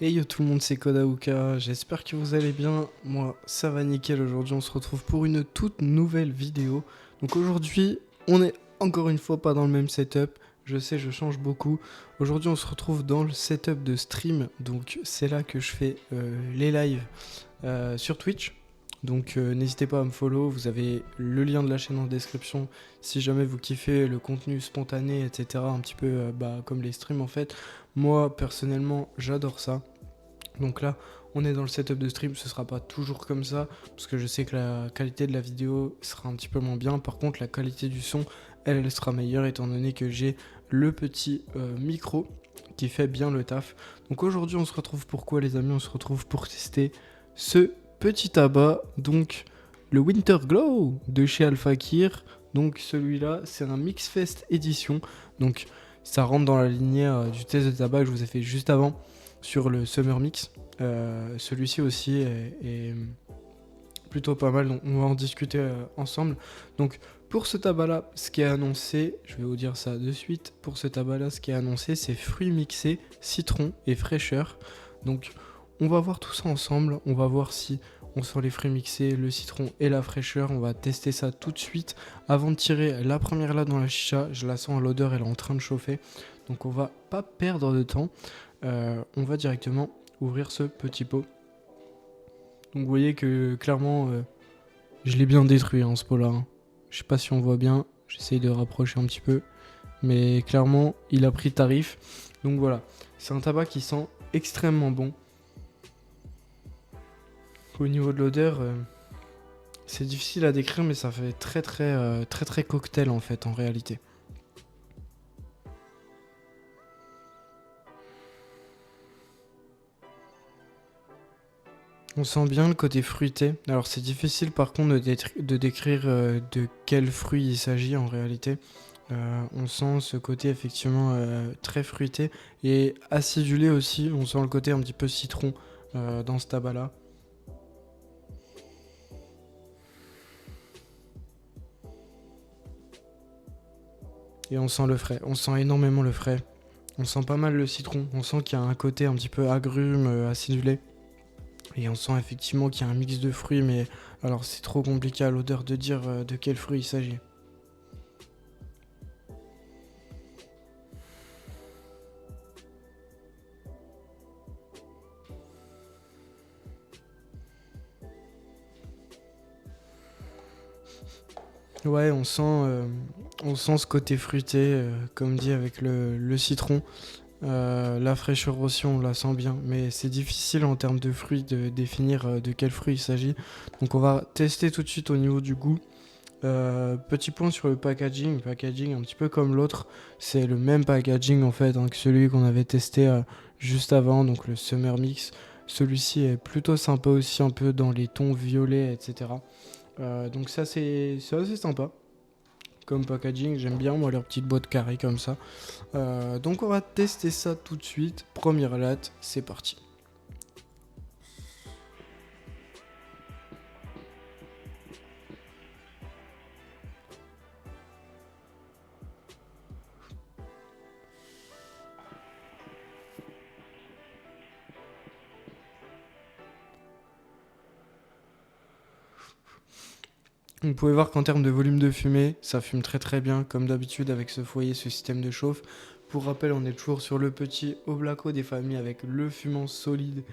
Hey yo tout le monde, c'est Kodaouka, j'espère que vous allez bien, moi ça va nickel. Aujourd'hui on se retrouve pour une toute nouvelle vidéo. Donc aujourd'hui on est encore une fois pas dans le même setup, je sais je change beaucoup. Aujourd'hui on se retrouve dans le setup de stream, donc c'est là que je fais les lives sur Twitch. Donc n'hésitez pas à me follow, vous avez le lien de la chaîne en description si jamais vous kiffez le contenu spontané, etc. Un petit peu comme les streams en fait. Moi personnellement j'adore ça. Donc là, on est dans le setup de stream, ce sera pas toujours comme ça, parce que je sais que la qualité de la vidéo sera un petit peu moins bien. Par contre, la qualité du son, elle sera meilleure, étant donné que j'ai le petit micro qui fait bien le taf. Donc aujourd'hui, on se retrouve pourquoi les amis? On se retrouve pour tester ce petit tabac, donc le Winter Glow de chez Alphakir. Donc celui-là, c'est un Mixfest édition. Donc ça rentre dans la lignée du test de tabac que je vous ai fait juste avant sur le Summer Mix. Celui-ci aussi est plutôt pas mal, donc on va en discuter ensemble. Donc pour ce tabac-là, ce qui est annoncé, je vais vous dire ça de suite, pour ce tabac-là, ce qui est annoncé, c'est fruits mixés, citron et fraîcheur. Donc on va voir tout ça ensemble, on va voir si on sent les fruits mixés, le citron et la fraîcheur. On va tester ça tout de suite. Avant de tirer la première là dans la chicha, je la sens à l'odeur, elle est en train de chauffer. Donc on va pas perdre de temps. On va directement ouvrir ce petit pot. Donc vous voyez que clairement je l'ai bien détruit ce pot là. Je sais pas si on voit bien, j'essaye de rapprocher un petit peu. Mais clairement il a pris tarif. Donc voilà, c'est un tabac qui sent extrêmement bon. Au niveau de l'odeur, c'est difficile à décrire mais ça fait très cocktail en fait en réalité. On sent bien le côté fruité. Alors c'est difficile par contre de décrire de quel fruit il s'agit en réalité. On sent ce côté effectivement très fruité et acidulé aussi. On sent le côté un petit peu citron dans ce tabac là. Et on sent le frais. On sent énormément le frais. On sent pas mal le citron. On sent qu'il y a un côté un petit peu agrume, acidulé. Et on sent effectivement qu'il y a un mix de fruits, mais alors c'est trop compliqué à l'odeur de dire de quel fruit il s'agit. Ouais, on sent ce côté fruité, comme dit avec le citron. La fraîcheur aussi, on la sent bien, mais c'est difficile en termes de fruits de définir de quel fruit il s'agit. Donc on va tester tout de suite au niveau du goût. Petit point sur le packaging un petit peu comme l'autre, c'est le même packaging en fait que celui qu'on avait testé juste avant, donc le Summer Mix. Celui-ci est plutôt sympa aussi, un peu dans les tons violets, etc. Donc ça c'est assez sympa comme packaging, j'aime bien moi leur petite boîte carrée comme ça. Donc on va tester ça tout de suite. Première latte, c'est parti. Vous pouvez voir qu'en termes de volume de fumée, ça fume très bien, comme d'habitude avec ce foyer, ce système de chauffe. Pour rappel, on est toujours sur le petit Oblako des familles avec le fumant solide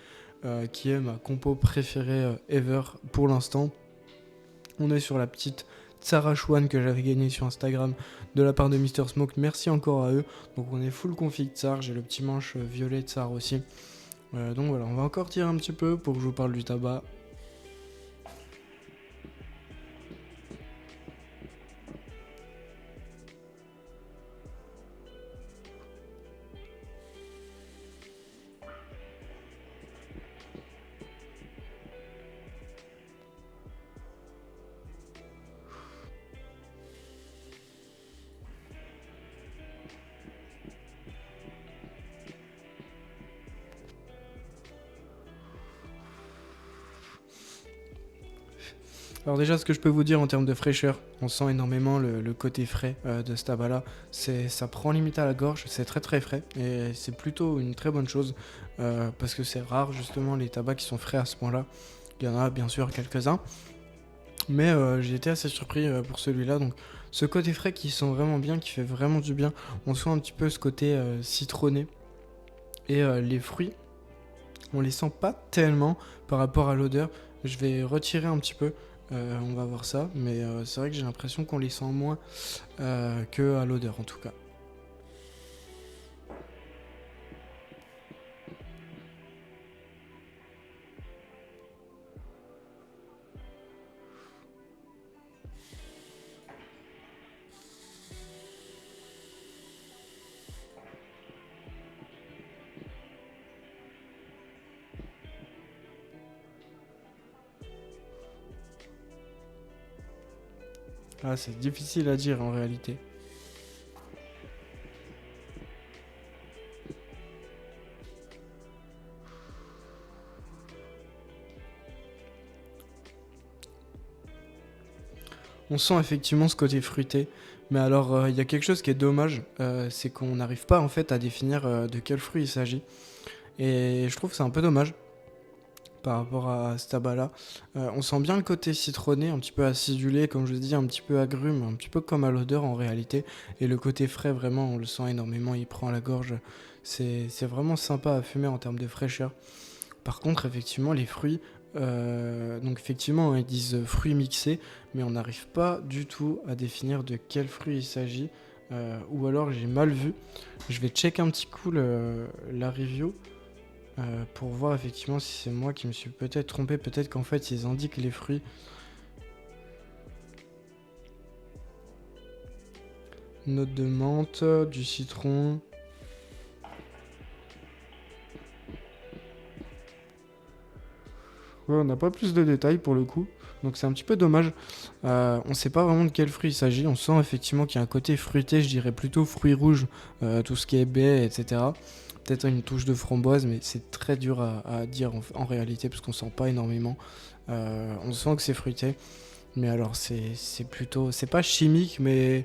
qui est ma compo préférée ever pour l'instant. On est sur la petite Tsarash One que j'avais gagnée sur Instagram de la part de Mister Smoke. Merci encore à eux. Donc on est full config Tsar. J'ai le petit manche violet Tsar aussi. Donc voilà, on va encore tirer un petit peu pour que je vous parle du tabac. Alors déjà, ce que je peux vous dire en termes de fraîcheur, on sent énormément le côté frais de ce tabac-là. Ça prend limite à la gorge, c'est très très frais et c'est plutôt une très bonne chose parce que c'est rare justement les tabacs qui sont frais à ce point-là. Il y en a bien sûr quelques-uns, mais j'ai été assez surpris pour celui-là. Donc ce côté frais qui sent vraiment bien, qui fait vraiment du bien. On sent un petit peu ce côté citronné et les fruits, on les sent pas tellement par rapport à l'odeur. Je vais retirer un petit peu. On va voir ça, mais c'est vrai que j'ai l'impression qu'on les sent moins que à l'odeur en tout cas. Ah, c'est difficile à dire en réalité. On sent effectivement ce côté fruité, mais alors il y a quelque chose qui est dommage, c'est qu'on n'arrive pas en fait à définir de quel fruit il s'agit. Et je trouve que c'est un peu dommage par rapport à ce tabac-là. On sent bien le côté citronné, un petit peu acidulé, comme je dis, un petit peu agrume, un petit peu comme à l'odeur en réalité. Et le côté frais, vraiment, on le sent énormément, il prend à la gorge. C'est vraiment sympa à fumer en termes de fraîcheur. Par contre, effectivement, les fruits, donc effectivement, ils disent fruits mixés, mais on n'arrive pas du tout à définir de quel fruit il s'agit. Ou alors j'ai mal vu. Je vais check un petit coup la review pour voir effectivement si c'est moi qui me suis peut-être trompé. Peut-être qu'en fait ils indiquent les fruits. Note de menthe, du citron. Ouais, on n'a pas plus de détails pour le coup, donc c'est un petit peu dommage. On sait pas vraiment de quel fruit il s'agit. On sent effectivement qu'il y a un côté fruité, je dirais plutôt fruits rouges, tout ce qui est baies, etc. Peut-être une touche de framboise, mais c'est très dur à dire en réalité parce qu'on sent pas énormément. On sent que c'est fruité, mais alors c'est plutôt, c'est pas chimique, mais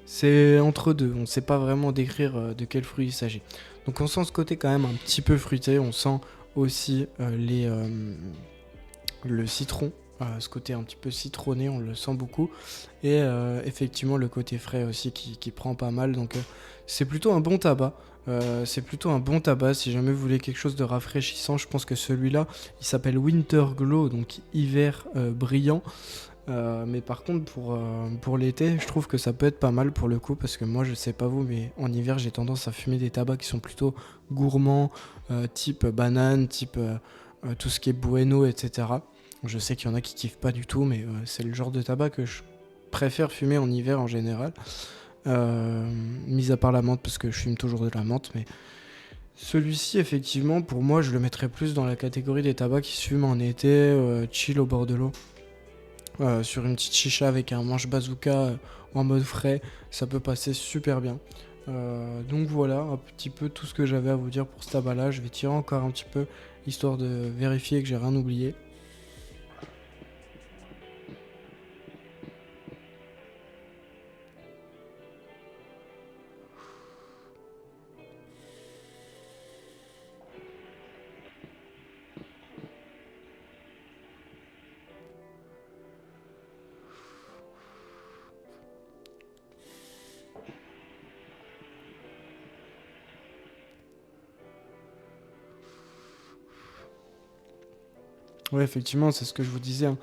c'est entre deux. On sait pas vraiment décrire de quel fruit il s'agit. Donc on sent ce côté quand même un petit peu fruité. On sent aussi le citron, ce côté un petit peu citronné, on le sent beaucoup. Et effectivement le côté frais aussi qui prend pas mal. Donc c'est plutôt un bon tabac. C'est plutôt un bon tabac. Si jamais vous voulez quelque chose de rafraîchissant, je pense que celui-là, il s'appelle Winter Glow, donc hiver brillant. Mais par contre pour l'été, je trouve que ça peut être pas mal pour le coup, parce que moi je sais pas vous, mais en hiver j'ai tendance à fumer des tabacs qui sont plutôt gourmands, type banane, type tout ce qui est bueno, etc. Je sais qu'il y en a qui kiffent pas du tout, mais c'est le genre de tabac que je préfère fumer en hiver en général. Mis à part la menthe, parce que je fume toujours de la menthe, mais celui-ci, effectivement, pour moi, je le mettrais plus dans la catégorie des tabacs qui se fument en été, chill au bord de l'eau. Sur une petite chicha avec un manche bazooka en mode frais, ça peut passer super bien. Donc voilà, un petit peu tout ce que j'avais à vous dire pour ce tabac-là. Je vais tirer encore un petit peu, histoire de vérifier que j'ai rien oublié. Ouais, effectivement, c'est ce que je vous disais, hein.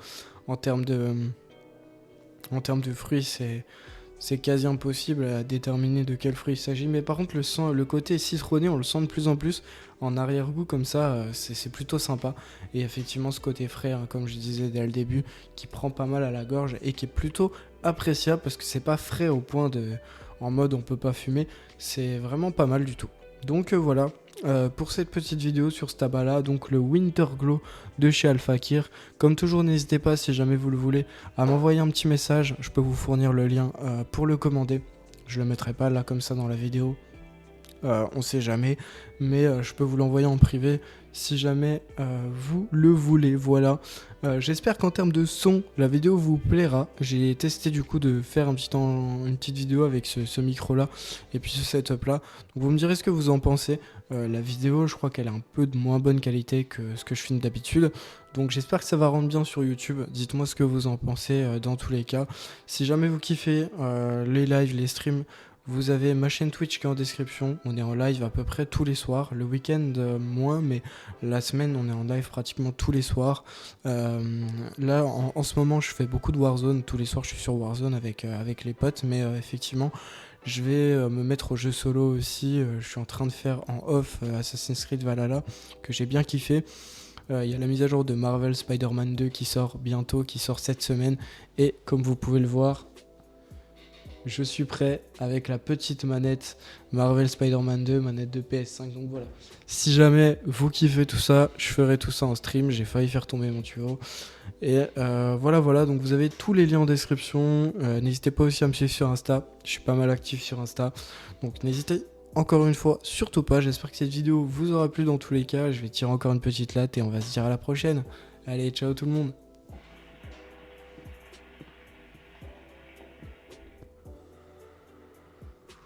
En termes de, en termes de fruits, c'est quasi impossible à déterminer de quel fruit il s'agit. Mais par contre, le côté citronné, on le sent de plus en plus en arrière-goût comme ça, c'est plutôt sympa. Et effectivement, ce côté frais, hein, comme je disais dès le début, qui prend pas mal à la gorge et qui est plutôt appréciable parce que c'est pas frais au point de, en mode on peut pas fumer. C'est vraiment pas mal du tout. Donc voilà, pour cette petite vidéo sur ce tabac là, donc le Winter Glow de chez Al Fakir. Comme toujours, n'hésitez pas, si jamais vous le voulez, à m'envoyer un petit message, je peux vous fournir le lien pour le commander. Je le mettrai pas là comme ça dans la vidéo. on sait jamais, mais je peux vous l'envoyer en privé si jamais vous le voulez. Voilà. J'espère qu'en termes de son, la vidéo vous plaira. J'ai testé du coup de faire une petite vidéo avec ce micro-là et puis ce setup-là. Donc vous me direz ce que vous en pensez. La vidéo, je crois qu'elle est un peu de moins bonne qualité que ce que je filme d'habitude. Donc j'espère que ça va rendre bien sur YouTube. Dites-moi ce que vous en pensez dans tous les cas. Si jamais vous kiffez les lives, les streams, vous avez ma chaîne Twitch qui est en description. On est en live à peu près tous les soirs. Le week-end moins, mais la semaine on est en live pratiquement tous les soirs. Là en ce moment je fais beaucoup de Warzone. Tous les soirs je suis sur Warzone avec les potes. Mais effectivement je vais me mettre au jeu solo aussi. Je suis en train de faire en off Assassin's Creed Valhalla que j'ai bien kiffé. Il y a la mise à jour de Marvel Spider-Man 2 qui sort bientôt, qui sort cette semaine. Et comme vous pouvez le voir, je suis prêt avec la petite manette Marvel Spider-Man 2, manette de PS5. Donc voilà. Si jamais vous kiffez tout ça, je ferai tout ça en stream. J'ai failli faire tomber mon tuyau. Et voilà. Donc vous avez tous les liens en description. N'hésitez pas aussi à me suivre sur Insta. Je suis pas mal actif sur Insta. Donc n'hésitez encore une fois surtout pas. J'espère que cette vidéo vous aura plu dans tous les cas. Je vais tirer encore une petite latte et on va se dire à la prochaine. Allez, ciao tout le monde.